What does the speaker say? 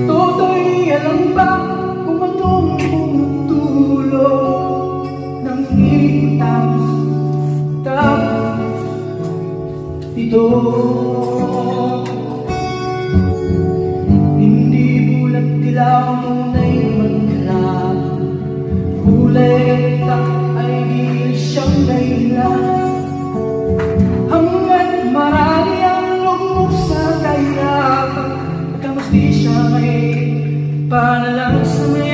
Toto'y alam ba kung anong pumutulong ng tapos ito? Hindi bulat dilaw nguna'y magkalap, kulay at ay di siyang dahilan. Hanggat marami ang lugmok sa kaya, pagkamas di siya may panalang sa may